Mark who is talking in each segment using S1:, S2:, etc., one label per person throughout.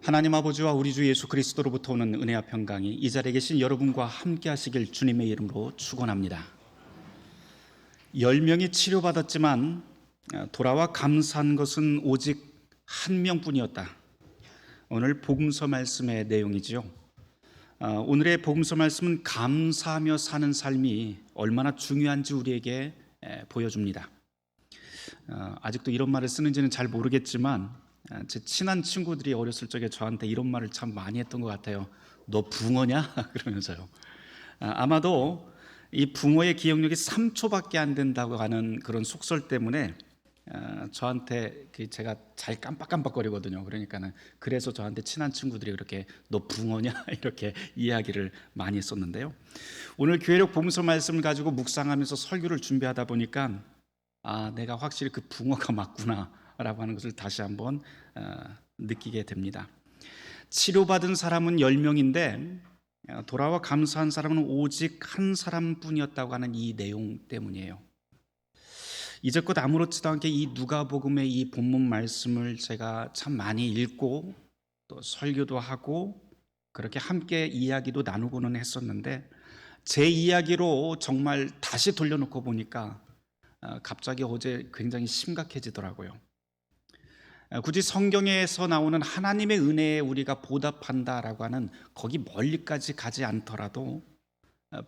S1: 하나님 아버지와 우리 주 예수 그리스도로부터 오는 은혜와 평강이 이 자리에 계신 여러분과 함께 하시길 주님의 이름으로 축원합니다. 10명이 치료받았지만 돌아와 감사한 것은 오직 한 명뿐이었다. 오늘 복음서 말씀의 내용이지요. 오늘의 복음서 말씀은 감사하며 사는 삶이 얼마나 중요한지 우리에게 보여줍니다. 아직도 이런 말을 쓰는지는 잘 모르겠지만 제 친한 친구들이 어렸을 적에 저한테 이런 말을 참 많이 했던 것 같아요. 너 붕어냐? 그러면서요. 아마도 이 붕어의 기억력이 3초밖에 안 된다고 하는 그런 속설 때문에 저한테 제가 잘 깜빡깜빡거리거든요. 그러니까는 그래서 저한테 친한 친구들이 그렇게 너 붕어냐? 이렇게 이야기를 많이 했었는데요. 오늘 교회력 복음서 말씀을 가지고 묵상하면서 설교를 준비하다 보니까 내가 확실히 그 붕어가 맞구나 라고 하는 것을 다시 한번 느끼게 됩니다. 치료받은 사람은 10명인데 돌아와 감사한 사람은 오직 한 사람뿐이었다고 하는 이 내용 때문이에요. 이제껏 아무렇지도 않게 이 누가복음의 이 본문 말씀을 제가 참 많이 읽고 또 설교도 하고 그렇게 함께 이야기도 나누고는 했었는데 제 이야기로 정말 다시 돌려놓고 보니까 갑자기 어제 굉장히 심각해지더라고요. 굳이 성경에서 나오는 하나님의 은혜에 우리가 보답한다라고 하는 거기 멀리까지 가지 않더라도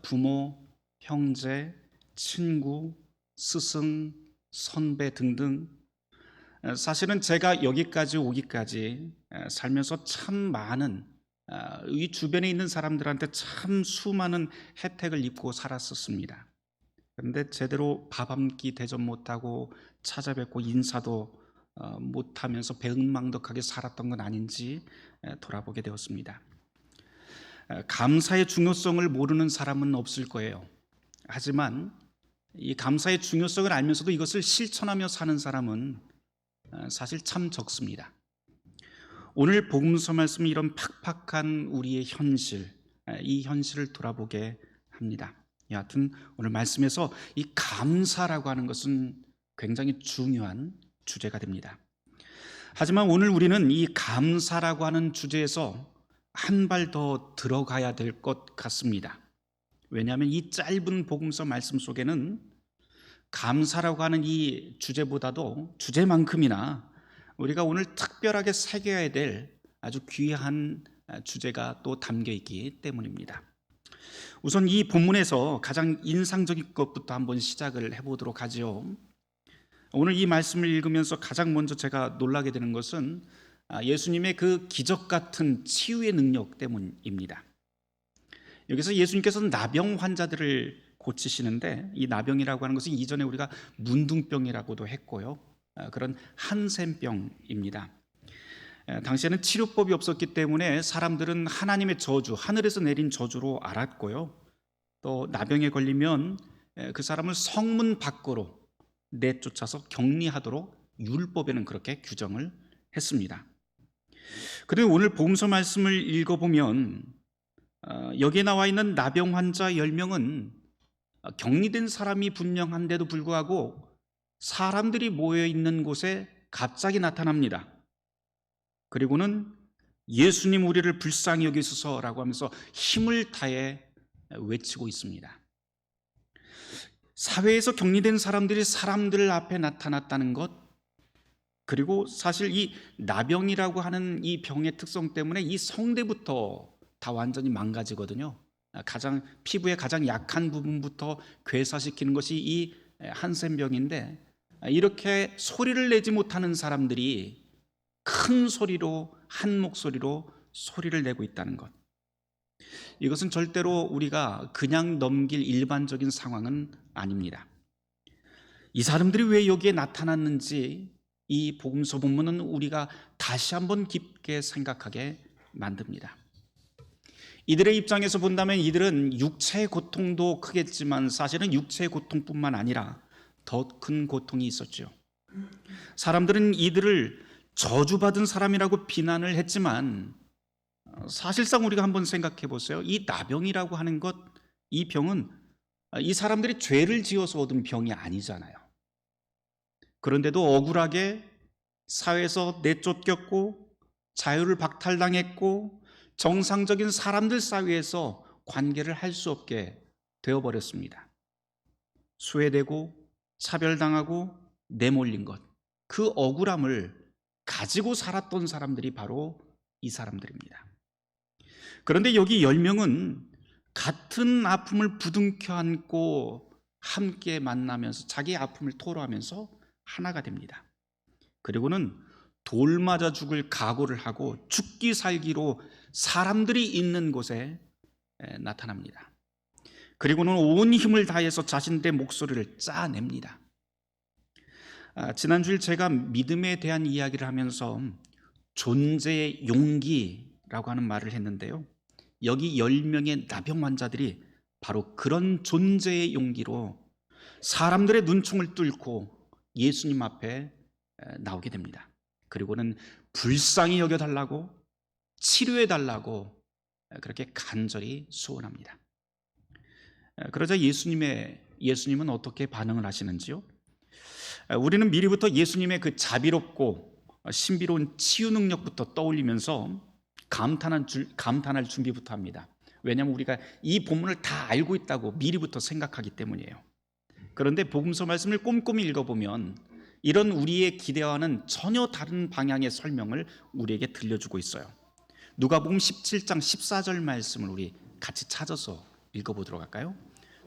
S1: 부모, 형제, 친구, 스승, 선배 등등 사실은 제가 여기까지 오기까지 살면서 참 많은 이 주변에 있는 사람들한테 참 수많은 혜택을 입고 살았었습니다. 그런데 제대로 밥 한 끼 대접 못하고 찾아뵙고 인사도 못하면서 배은망덕하게 살았던 건 아닌지 돌아보게 되었습니다. 감사의 중요성을 모르는 사람은 없을 거예요. 하지만 이 감사의 중요성을 알면서도 이것을 실천하며 사는 사람은 사실 참 적습니다. 오늘 복음서 말씀이 이런 팍팍한 우리의 현실, 이 현실을 돌아보게 합니다. 여하튼 오늘 말씀에서 이 감사라고 하는 것은 굉장히 중요한 주제가 됩니다. 하지만 오늘 우리는 이 감사라고 하는 주제에서 한 발 더 들어가야 될 것 같습니다. 왜냐하면 이 짧은 복음서 말씀 속에는 감사라고 하는 이 주제보다도 주제만큼이나 우리가 오늘 특별하게 새겨야 될 아주 귀한 주제가 또 담겨 있기 때문입니다. 우선 이 본문에서 가장 인상적인 것부터 한번 시작을 해보도록 하죠. 오늘 이 말씀을 읽으면서 가장 먼저 제가 놀라게 되는 것은 예수님의 그 기적 같은 치유의 능력 때문입니다. 여기서 예수님께서는 나병 환자들을 고치시는데 이 나병이라고 하는 것은 이전에 우리가 문둥병이라고도 했고요. 그런 한센병입니다. 당시에는 치료법이 없었기 때문에 사람들은 하나님의 저주, 하늘에서 내린 저주로 알았고요. 또 나병에 걸리면 그 사람을 성문 밖으로 내쫓아서 격리하도록 율법에는 그렇게 규정을 했습니다. 그런데 오늘 복음서 말씀을 읽어보면 여기에 나와 있는 나병 환자 10명은 격리된 사람이 분명한데도 불구하고 사람들이 모여있는 곳에 갑자기 나타납니다. 그리고는 예수님 우리를 불쌍히 여기소서라고 하면서 힘을 다해 외치고 있습니다. 사회에서 격리된 사람들이 사람들 앞에 나타났다는 것, 그리고 사실 이 나병이라고 하는 이 병의 특성 때문에 이 성대부터 다 완전히 망가지거든요. 피부의 가장 약한 부분부터 괴사시키는 것이 이 한센병인데, 이렇게 소리를 내지 못하는 사람들이 큰 소리로 한 목소리로 소리를 내고 있다는 것, 이것은 절대로 우리가 그냥 넘길 일반적인 상황은 아닙니다. 이 사람들이 왜 여기에 나타났는지 이 복음서 본문은 우리가 다시 한번 깊게 생각하게 만듭니다. 이들의 입장에서 본다면 이들은 육체의 고통도 크겠지만 사실은 육체의 고통뿐만 아니라 더 큰 고통이 있었죠. 사람들은 이들을 저주받은 사람이라고 비난을 했지만 사실상 우리가 한번 생각해 보세요. 이 나병이라고 하는 것, 이 병은 이 사람들이 죄를 지어서 얻은 병이 아니잖아요. 그런데도 억울하게 사회에서 내쫓겼고 자유를 박탈당했고 정상적인 사람들 사이에서 관계를 할 수 없게 되어버렸습니다. 소외되고 차별당하고 내몰린 것, 그 억울함을 가지고 살았던 사람들이 바로 이 사람들입니다. 그런데 여기 10명은 같은 아픔을 부둥켜 안고 함께 만나면서 자기의 아픔을 토로하면서 하나가 됩니다. 그리고는 돌 맞아 죽을 각오를 하고 죽기 살기로 사람들이 있는 곳에 나타납니다. 그리고는 온 힘을 다해서 자신들의 목소리를 짜냅니다. 지난주일 제가 믿음에 대한 이야기를 하면서 존재의 용기라고 하는 말을 했는데요, 여기 10명의 나병 환자들이 바로 그런 존재의 용기로 사람들의 눈총을 뚫고 예수님 앞에 나오게 됩니다. 그리고는 불쌍히 여겨달라고, 치료해달라고 그렇게 간절히 소원합니다. 그러자 예수님은 어떻게 반응을 하시는지요? 우리는 미리부터 예수님의 그 자비롭고 신비로운 치유 능력부터 떠올리면서 감탄할 준비부터 합니다. 왜냐하면 우리가 이 본문을 다 알고 있다고 미리부터 생각하기 때문이에요. 그런데 복음서 말씀을 꼼꼼히 읽어보면 이런 우리의 기대와는 전혀 다른 방향의 설명을 우리에게 들려주고 있어요. 누가복음 17장 14절 말씀을 우리 같이 찾아서 읽어보도록 할까요?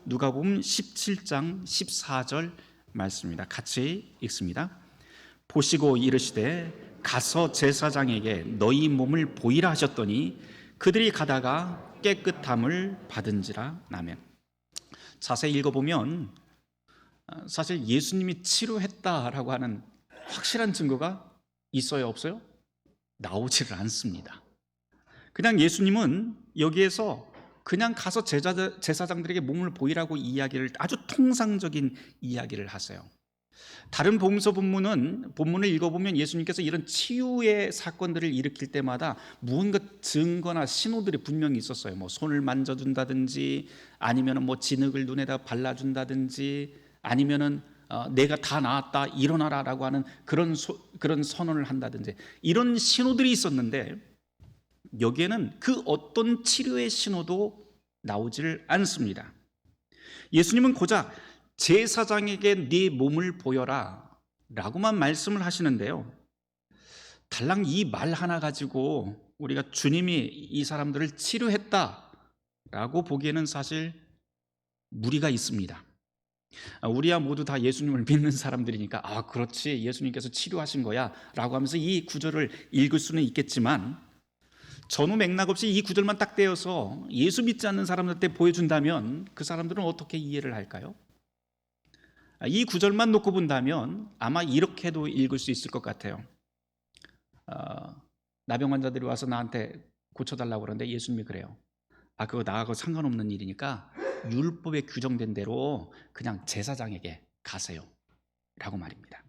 S1: 누가복음 17장 14절 말씀입니다. 같이 읽습니다. 보시고 이르시되 가서 제사장에게 너희 몸을 보이라 하셨더니 그들이 가다가 깨끗함을 받은지라. 아멘. 자세히 읽어보면 사실 예수님이 치료했다라고 하는 확실한 증거가 있어요, 없어요? 나오지를 않습니다. 그냥 예수님은 여기에서 그냥 가서 제사장들에게 몸을 보이라고 이야기를, 아주 통상적인 이야기를 하세요. 다른 복음서 본문을 읽어보면 예수님께서 이런 치유의 사건들을 일으킬 때마다 무언가 증거나 신호들이 분명히 있었어요. 뭐 손을 만져준다든지, 아니면은 뭐 진흙을 눈에다 발라준다든지, 아니면은 내가 다 나았다 일어나라라고 하는 그런 선언을 한다든지, 이런 신호들이 있었는데 여기에는 그 어떤 치료의 신호도 나오질 않습니다. 예수님은 고작 제사장에게 네 몸을 보여라 라고만 말씀을 하시는데요, 달랑 이 말 하나 가지고 우리가 주님이 이 사람들을 치료했다 라고 보기에는 사실 무리가 있습니다. 우리야 모두 다 예수님을 믿는 사람들이니까 그렇지, 예수님께서 치료하신 거야 라고 하면서 이 구절을 읽을 수는 있겠지만, 전후 맥락 없이 이 구절만 딱 떼어서 예수 믿지 않는 사람들한테 보여준다면 그 사람들은 어떻게 이해를 할까요? 이 구절만 놓고 본다면 아마 이렇게도 읽을 수 있을 것 같아요. 나병 환자들이 와서 나한테 고쳐달라고 그러는데 예수님이 그래요. 그거 나하고 상관없는 일이니까 율법에 규정된 대로 그냥 제사장에게 가세요 라고 말입니다.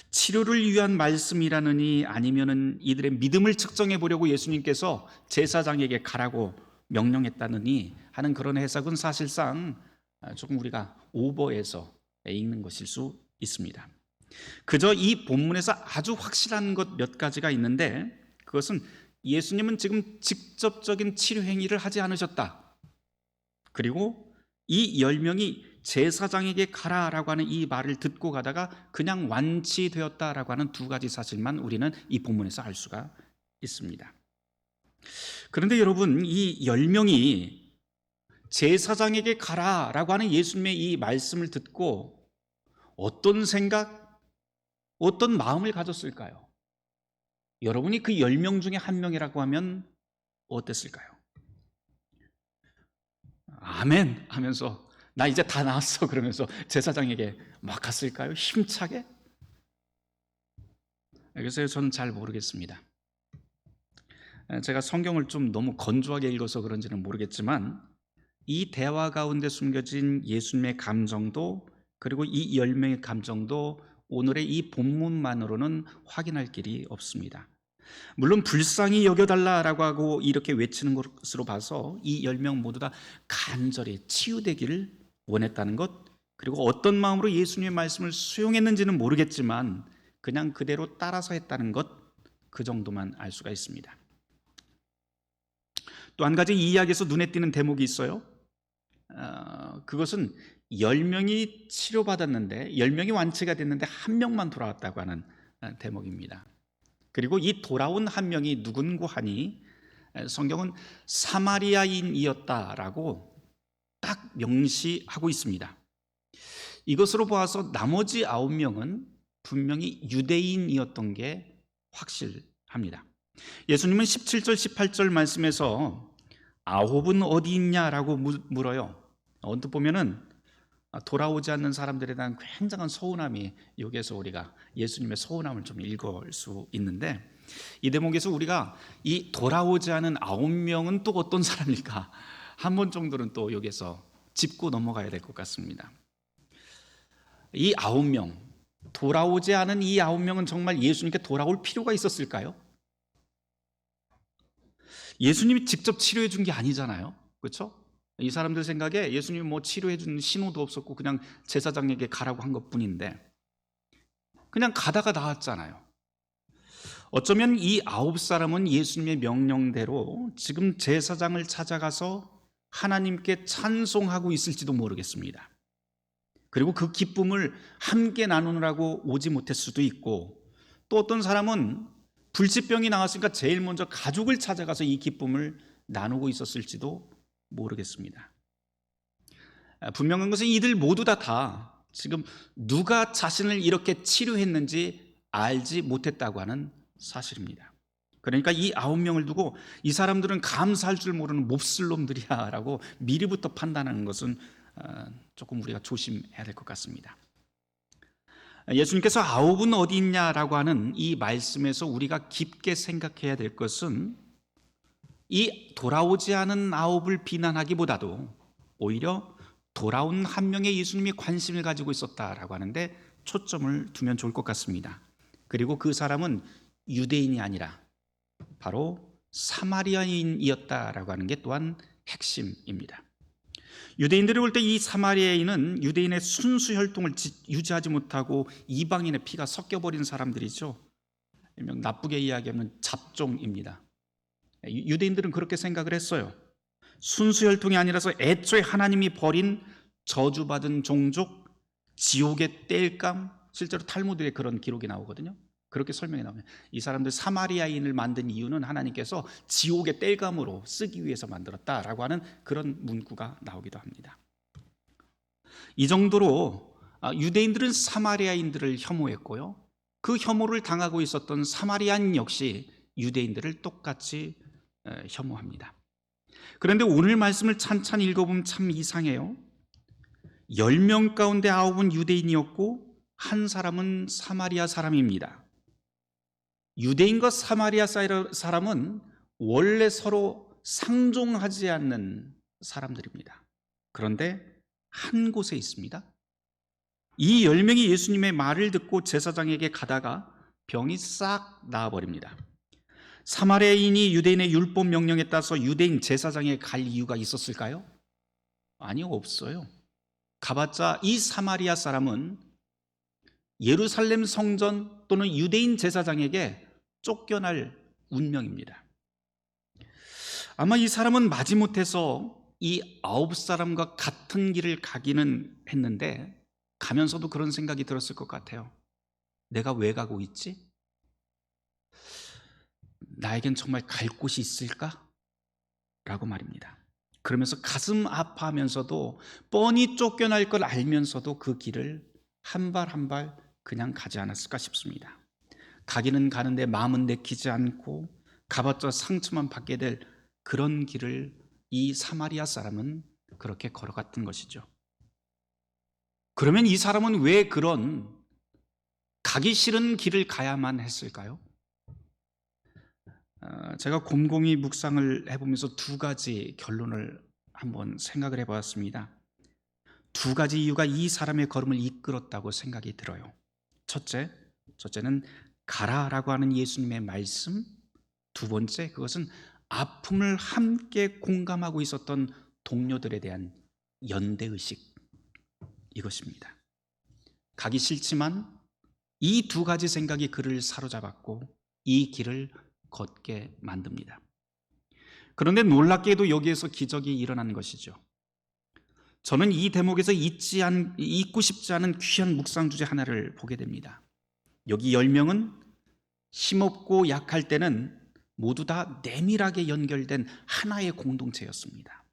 S1: 치료를 위한 말씀이라느니 아니면은 이들의 믿음을 측정해 보려고 예수님께서 제사장에게 가라고 명령했다느니 하는 그런 해석은 사실상 조금 우리가 오버해서 읽는 것일 수 있습니다. 그저 이 본문에서 아주 확실한 것 몇 가지가 있는데, 그것은 예수님은 지금 직접적인 치료 행위를 하지 않으셨다. 그리고 이 10명이 제사장에게 가라라고 하는 이 말을 듣고 가다가 그냥 완치되었다라고 하는 두 가지 사실만 우리는 이 본문에서 알 수가 있습니다. 그런데 여러분, 이 10명이 제사장에게 가라라고 하는 예수님의 이 말씀을 듣고 어떤 생각, 어떤 마음을 가졌을까요? 여러분이 그 10명 중에 한 명이라고 하면 어땠을까요? 아멘 하면서 나 이제 다 나았어 그러면서 제사장에게 막 갔을까요? 힘차게? 그래서 저는 잘 모르겠습니다. 제가 성경을 좀 너무 건조하게 읽어서 그런지는 모르겠지만 이 대화 가운데 숨겨진 예수님의 감정도, 그리고 이 10명의 감정도 오늘의 이 본문만으로는 확인할 길이 없습니다. 물론 불쌍히 여겨달라라고 하고 이렇게 외치는 것으로 봐서 이 10명 모두 다 간절히 치유되기를 원했다는 것, 그리고 어떤 마음으로 예수님의 말씀을 수용했는지는 모르겠지만 그냥 그대로 따라서 했다는 것, 그 정도만 알 수가 있습니다. 또 한 가지 이 이야기에서 눈에 띄는 대목이 있어요. 그것은 10명이 치료받았는데 10명이 완치가 됐는데 한 명만 돌아왔다고 하는 대목입니다. 그리고 이 돌아온 한 명이 누군고 하니 성경은 사마리아인이었다라고 딱 명시하고 있습니다. 이것으로 보아서 나머지 9명은 분명히 유대인이었던 게 확실합니다. 예수님은 17절 18절 말씀에서 9은 어디 있냐라고 물어요. 언뜻 보면은 돌아오지 않는 사람들에 대한 굉장한 서운함이 여기에서 우리가 예수님의 서운함을 좀 읽을 수 있는데, 이 대목에서 우리가 이 돌아오지 않은 9명은 또 어떤 사람일까 한 번 정도는 또 여기에서 짚고 넘어가야 될 것 같습니다. 이 9명, 돌아오지 않은 이 9명은 정말 예수님께 돌아올 필요가 있었을까요? 예수님이 직접 치료해 준 게 아니잖아요. 그렇죠? 이 사람들 생각에 예수님이 뭐 치료해 준 신호도 없었고 그냥 제사장에게 가라고 한 것뿐인데 그냥 가다가 나왔잖아요. 어쩌면 이 9사람은 예수님의 명령대로 지금 제사장을 찾아가서 하나님께 찬송하고 있을지도 모르겠습니다. 그리고 그 기쁨을 함께 나누느라고 오지 못했을 수도 있고, 또 어떤 사람은 불치병이 나왔으니까 제일 먼저 가족을 찾아가서 이 기쁨을 나누고 있었을지도 모르겠습니다. 분명한 것은 이들 모두 다 지금 누가 자신을 이렇게 치료했는지 알지 못했다고 하는 사실입니다. 그러니까 이 9명을 두고 이 사람들은 감사할 줄 모르는 몹쓸 놈들이야 라고 미리부터 판단하는 것은 조금 우리가 조심해야 될 것 같습니다. 예수님께서 9은 어디 있냐라고 하는 이 말씀에서 우리가 깊게 생각해야 될 것은 이 돌아오지 않은 9을 비난하기보다도 오히려 돌아온 한 명의 예수님이 관심을 가지고 있었다라고 하는데 초점을 두면 좋을 것 같습니다. 그리고 그 사람은 유대인이 아니라 바로 사마리아인이었다라고 하는 게 또한 핵심입니다. 유대인들이 볼 때 이 사마리아인은 유대인의 순수 혈통을 유지하지 못하고 이방인의 피가 섞여버린 사람들이죠. 일명 나쁘게 이야기하면 잡종입니다. 유대인들은 그렇게 생각을 했어요. 순수 혈통이 아니라서 애초에 하나님이 버린 저주받은 종족, 지옥의 땔감, 실제로 탈무드에 그런 기록이 나오거든요. 그렇게 설명이 나옵니다. 이 사람들 사마리아인을 만든 이유는 하나님께서 지옥의 땔감으로 쓰기 위해서 만들었다라고 하는 그런 문구가 나오기도 합니다. 이 정도로 유대인들은 사마리아인들을 혐오했고요, 그 혐오를 당하고 있었던 사마리아인 역시 유대인들을 똑같이 혐오합니다. 그런데 오늘 말씀을 찬찬히 읽어보면 참 이상해요. 10명 가운데 9은 유대인이었고 한 사람은 사마리아 사람입니다. 유대인과 사마리아 사람은 원래 서로 상종하지 않는 사람들입니다. 그런데 한 곳에 있습니다. 이 10명이 예수님의 말을 듣고 제사장에게 가다가 병이 싹 나아버립니다. 사마리아인이 유대인의 율법 명령에 따라서 유대인 제사장에 갈 이유가 있었을까요? 아니요, 없어요. 가봤자 이 사마리아 사람은 예루살렘 성전 또는 유대인 제사장에게 쫓겨날 운명입니다. 아마 이 사람은 마지못해서 이 9사람과 같은 길을 가기는 했는데 가면서도 그런 생각이 들었을 것 같아요. 내가 왜 가고 있지? 나에겐 정말 갈 곳이 있을까? 라고 말입니다. 그러면서 가슴 아파하면서도 뻔히 쫓겨날 걸 알면서도 그 길을 한 발 한 발 그냥 가지 않았을까 싶습니다. 가기는 가는데 마음은 내키지 않고 가봤자 상처만 받게 될 그런 길을 이 사마리아 사람은 그렇게 걸어갔던 것이죠. 그러면 이 사람은 왜 그런 가기 싫은 길을 가야만 했을까요? 제가 곰곰이 묵상을 해보면서 두 가지 결론을 한번 생각을 해보았습니다. 두 가지 이유가 이 사람의 걸음을 이끌었다고 생각이 들어요. 첫째는 가라라고 하는 예수님의 말씀, 두 번째 그것은 아픔을 함께 공감하고 있었던 동료들에 대한 연대의식, 이것입니다. 가기 싫지만 이 두 가지 생각이 그를 사로잡았고 이 길을 걷게 만듭니다. 그런데 놀랍게도 여기에서 기적이 일어난 것이죠. 저는 이 대목에서 잊고 싶지 않은 귀한 묵상 주제 하나를 보게 됩니다. 여기 10명은 힘없고 약할 때는 모두 다 내밀하게 연결된 하나의 공동체였습니다.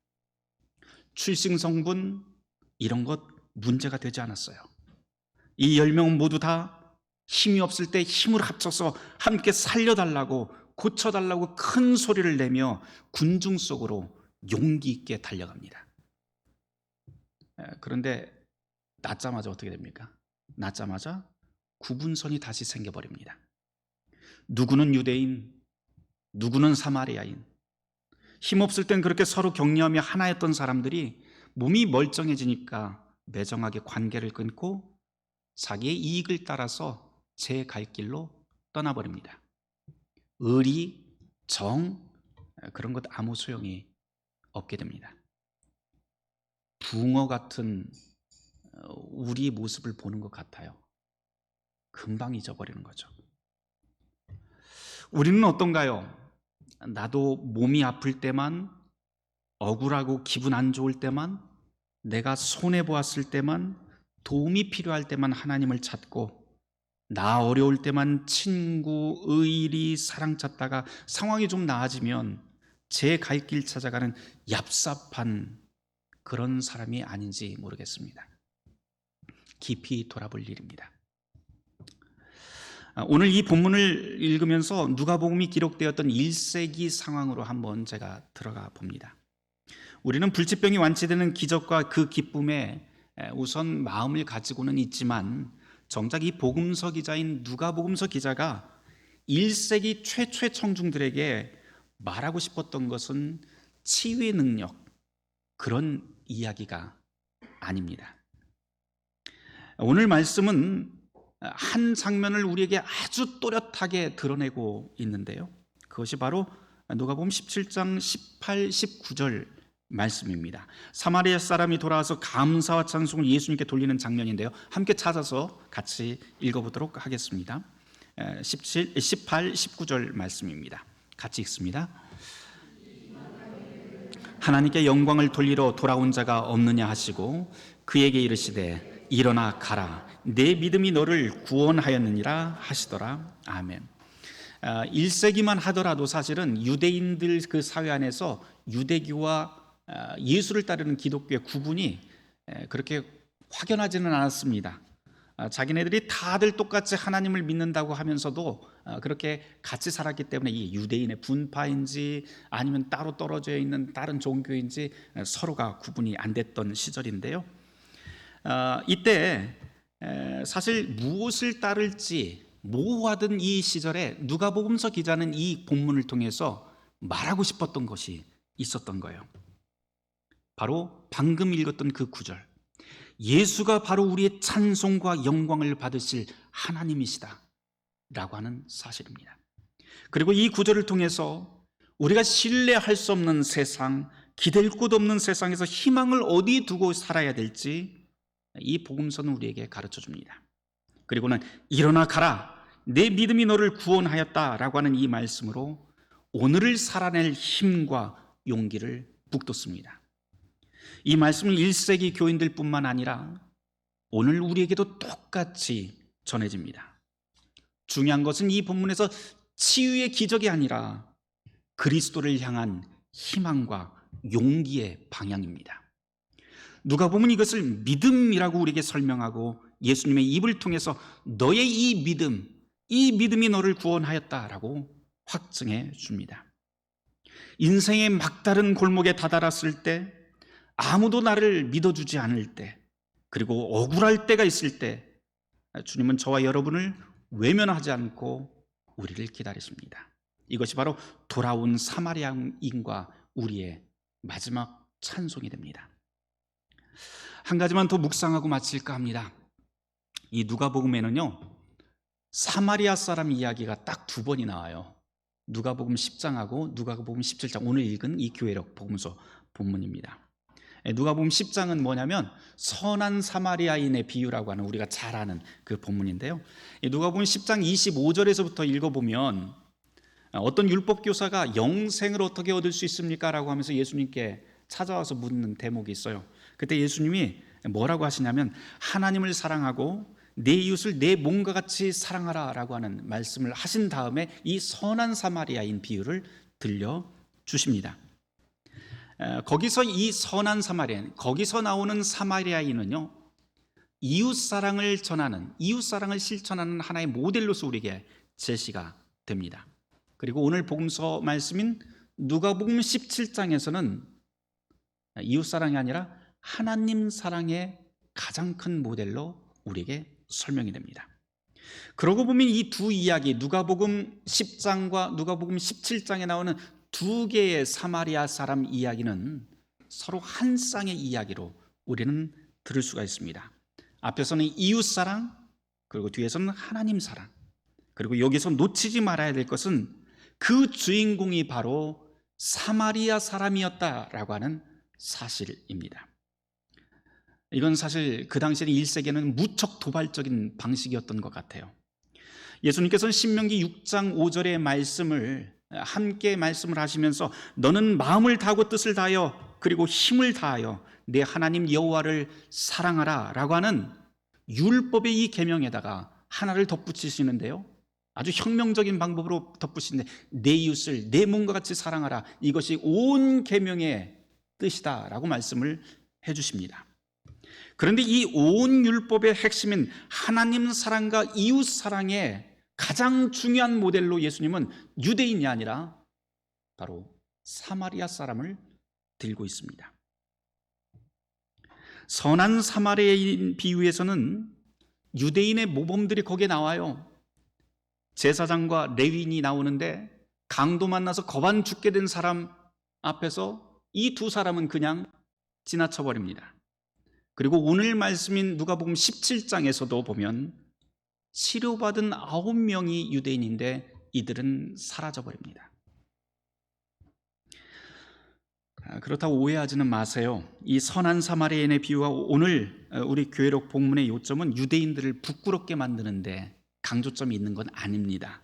S1: 출생 성분 이런 것 문제가 되지 않았어요. 이 10명은 모두 다 힘이 없을 때 힘을 합쳐서 함께 살려달라고, 고쳐달라고 큰 소리를 내며 군중 속으로 용기 있게 달려갑니다. 그런데 낳자마자 어떻게 됩니까? 낳자마자 구분선이 다시 생겨버립니다. 누구는 유대인, 누구는 사마리아인. 힘없을 땐 그렇게 서로 격려하며 하나였던 사람들이 몸이 멀쩡해지니까 매정하게 관계를 끊고 자기의 이익을 따라서 제 갈 길로 떠나버립니다. 의리, 정, 그런 것 아무 소용이 없게 됩니다. 붕어 같은 우리 모습을 보는 것 같아요. 금방 잊어버리는 거죠. 우리는 어떤가요? 나도 몸이 아플 때만, 억울하고 기분 안 좋을 때만, 내가 손해보았을 때만, 도움이 필요할 때만 하나님을 찾고, 나 어려울 때만 친구, 의리, 사랑 찾다가 상황이 좀 나아지면 제 갈 길 찾아가는 얍삽한 그런 사람이 아닌지 모르겠습니다. 깊이 돌아볼 일입니다. 오늘 이 본문을 읽으면서 누가복음이 기록되었던 1세기 상황으로 한번 제가 들어가 봅니다. 우리는 불치병이 완치되는 기적과 그 기쁨에 우선 마음을 가지고는 있지만 정작 이 복음서 기자인 누가복음서 기자가 1세기 최초의 청중들에게 말하고 싶었던 것은 치유의 능력, 그런 이야기가 아닙니다. 오늘 말씀은 한 장면을 우리에게 아주 또렷하게 드러내고 있는데요. 그것이 바로 누가복음 17장 18, 19절 말씀입니다. 사마리아 사람이 돌아와서 감사와 찬송을 예수님께 돌리는 장면인데요. 함께 찾아서 같이 읽어보도록 하겠습니다. 18, 19절 말씀입니다. 같이 읽습니다. 하나님께 영광을 돌리러 돌아온 자가 없느냐 하시고 그에게 이르시되 일어나 가라 내 믿음이 너를 구원하였느니라 하시더라. 아멘. 1세기만 하더라도 사실은 유대인들 그 사회 안에서 유대교와 예수를 따르는 기독교의 구분이 그렇게 확연하지는 않았습니다. 자기네들이 다들 똑같이 하나님을 믿는다고 하면서도 그렇게 같이 살았기 때문에 이 유대인의 분파인지 아니면 따로 떨어져 있는 다른 종교인지 서로가 구분이 안 됐던 시절인데요. 이때 사실 무엇을 따를지 모호하던 이 시절에 누가복음서 기자는 이 본문을 통해서 말하고 싶었던 것이 있었던 거예요. 바로 방금 읽었던 그 구절, 예수가 바로 우리의 찬송과 영광을 받으실 하나님이시다 라고 하는 사실입니다. 그리고 이 구절을 통해서 우리가 신뢰할 수 없는 세상, 기댈 곳 없는 세상에서 희망을 어디 두고 살아야 될지 이 복음서는 우리에게 가르쳐 줍니다. 그리고는 일어나 가라 내 믿음이 너를 구원하였다 라고 하는 이 말씀으로 오늘을 살아낼 힘과 용기를 북돋습니다. 이 말씀은 1세기 교인들 뿐만 아니라 오늘 우리에게도 똑같이 전해집니다. 중요한 것은 이 본문에서 치유의 기적이 아니라 그리스도를 향한 희망과 용기의 방향입니다. 누가복음은 이것을 믿음이라고 우리에게 설명하고 예수님의 입을 통해서 너의 이 믿음이 너를 구원하였다라고 확증해 줍니다. 인생의 막다른 골목에 다다랐을 때, 아무도 나를 믿어주지 않을 때, 그리고 억울할 때가 있을 때 주님은 저와 여러분을 외면하지 않고 우리를 기다리십니다. 이것이 바로 돌아온 사마리아인과 우리의 마지막 찬송이 됩니다. 한 가지만 더 묵상하고 마칠까 합니다. 이 누가복음에는요 사마리아 사람 이야기가 딱 2번이 나와요. 누가복음 10장하고 누가복음 17장, 오늘 읽은 이 교회력 복음서 본문입니다. 누가복음 10장은 뭐냐면 선한 사마리아인의 비유라고 하는 우리가 잘 아는 그 본문인데요. 누가복음 10장 25절에서부터 읽어보면 어떤 율법 교사가 영생을 어떻게 얻을 수 있습니까? 라고 하면서 예수님께 찾아와서 묻는 대목이 있어요. 그때 예수님이 뭐라고 하시냐면 하나님을 사랑하고 내 이웃을 내 몸과 같이 사랑하라 라고 하는 말씀을 하신 다음에 이 선한 사마리아인 비유를 들려주십니다. 거기서 이 선한 사마리아인, 거기서 나오는 사마리아인은요, 이웃사랑을 전하는, 이웃사랑을 실천하는 하나의 모델로서 우리에게 제시가 됩니다. 그리고 오늘 복음서 말씀인 누가복음 17장에서는 이웃사랑이 아니라 하나님 사랑의 가장 큰 모델로 우리에게 설명이 됩니다. 그러고 보면 이 두 이야기, 누가복음 10장과 누가복음 17장에 나오는 두 개의 사마리아 사람 이야기는 서로 한 쌍의 이야기로 우리는 들을 수가 있습니다. 앞에서는 이웃사랑, 그리고 뒤에서는 하나님 사랑. 그리고 여기서 놓치지 말아야 될 것은 그 주인공이 바로 사마리아 사람이었다라고 하는 사실입니다. 이건 사실 그 당시에는 1세기에는 무척 도발적인 방식이었던 것 같아요. 예수님께서는 신명기 6장 5절의 말씀을 함께 말씀을 하시면서 너는 마음을 다하고 뜻을 다하여 그리고 힘을 다하여 내 하나님 여호와를 사랑하라 라고 하는 율법의 이 계명에다가 하나를 덧붙이시는데요, 아주 혁명적인 방법으로 덧붙이는데 내 이웃을 내 몸과 같이 사랑하라, 이것이 온 계명의 뜻이다 라고 말씀을 해주십니다. 그런데 이 온 율법의 핵심인 하나님 사랑과 이웃 사랑의 가장 중요한 모델로 예수님은 유대인이 아니라 바로 사마리아 사람을 들고 있습니다. 선한 사마리아인 비유에서는 유대인의 모범들이 거기에 나와요. 제사장과 레위인이 나오는데 강도 만나서 겁안 죽게 된 사람 앞에서 이 두 사람은 그냥 지나쳐 버립니다. 그리고 오늘 말씀인 누가복음 17장에서도 보면 치료받은 9명이 유대인인데 이들은 사라져 버립니다. 그렇다고 오해하지는 마세요. 이 선한 사마리아인의 비유와 오늘 우리 교회록 본문의 요점은 유대인들을 부끄럽게 만드는데 강조점이 있는 건 아닙니다.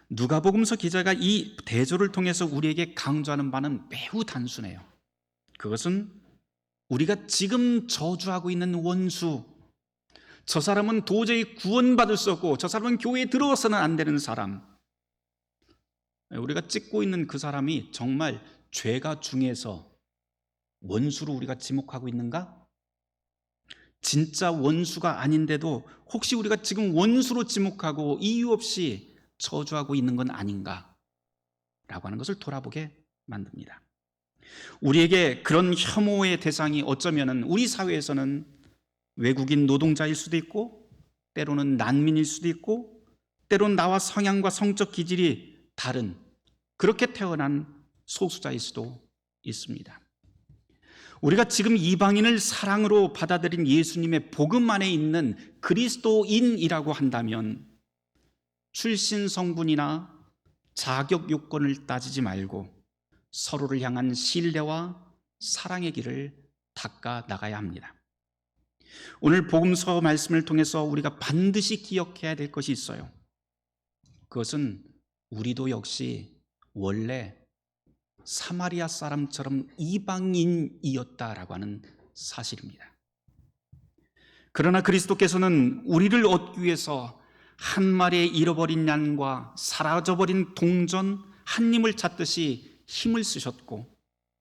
S1: 누가복음서 기자가 이 대조를 통해서 우리에게 강조하는 바는 매우 단순해요. 그것은 우리가 지금 저주하고 있는 원수, 저 사람은 도저히 구원받을 수 없고 저 사람은 교회에 들어와서는 안 되는 사람, 우리가 찍고 있는 그 사람이 정말 죄가 중에서 원수로 우리가 지목하고 있는가? 진짜 원수가 아닌데도 혹시 우리가 지금 원수로 지목하고 이유 없이 저주하고 있는 건 아닌가? 라고 하는 것을 돌아보게 만듭니다. 우리에게 그런 혐오의 대상이 어쩌면은 우리 사회에서는 외국인 노동자일 수도 있고 때로는 난민일 수도 있고 때로는 나와 성향과 성적 기질이 다른 그렇게 태어난 소수자일 수도 있습니다. 우리가 지금 이방인을 사랑으로 받아들인 예수님의 복음 안에 있는 그리스도인이라고 한다면 출신 성분이나 자격 요건을 따지지 말고 서로를 향한 신뢰와 사랑의 길을 닦아 나가야 합니다. 오늘 복음서 말씀을 통해서 우리가 반드시 기억해야 될 것이 있어요. 그것은 우리도 역시 원래 사마리아 사람처럼 이방인이었다라고 하는 사실입니다. 그러나 그리스도께서는 우리를 얻기 위해서 한 마리의 잃어버린 양과 사라져버린 동전 한 님을 찾듯이 힘을 쓰셨고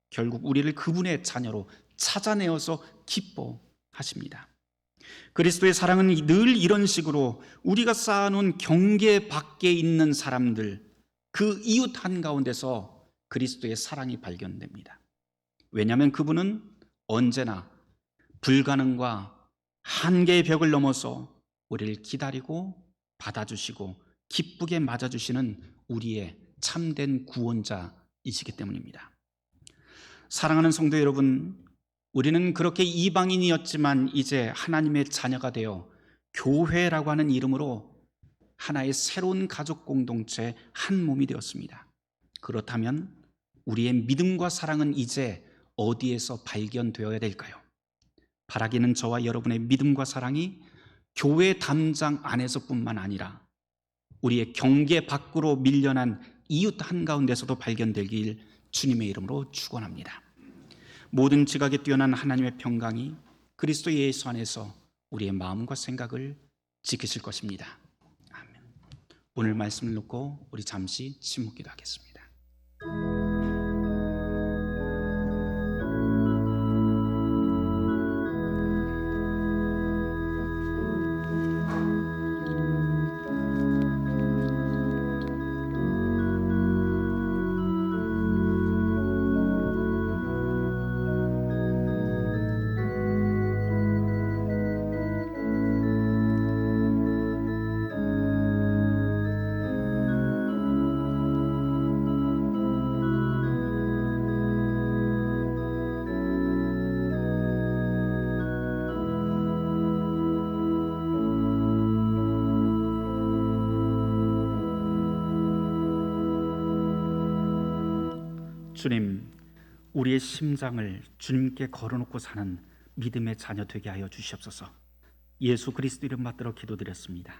S1: 결국 우리를 그분의 자녀로 찾아내어서 기뻐하십니다. 그리스도의 사랑은 늘 이런 식으로 우리가 쌓아놓은 경계 밖에 있는 사람들, 그 이웃 한가운데서 그리스도의 사랑이 발견됩니다. 왜냐하면 그분은 언제나 불가능과 한계의 벽을 넘어서 우리를 기다리고 받아주시고 기쁘게 맞아주시는 우리의 참된 구원자이시기 때문입니다. 사랑하는 성도 여러분, 우리는 그렇게 이방인이었지만 이제 하나님의 자녀가 되어 교회라고 하는 이름으로 하나의 새로운 가족 공동체 한 몸이 되었습니다. 그렇다면 우리의 믿음과 사랑은 이제 어디에서 발견되어야 될까요? 바라기는 저와 여러분의 믿음과 사랑이 교회 담장 안에서뿐만 아니라 우리의 경계 밖으로 밀려난 이웃 한가운데서도 발견되길 주님의 이름으로 축원합니다. 모든 지각에 뛰어난 하나님의 평강이 그리스도 예수 안에서 우리의 마음과 생각을 지키실 것입니다. 아멘. 오늘 말씀을 놓고 우리 잠시 침묵 기도하겠습니다. 주님, 우리의 심장을 주님께 걸어놓고 사는 믿음의 자녀 되게 하여 주시옵소서. 예수 그리스도 이름 받들어 기도드렸습니다.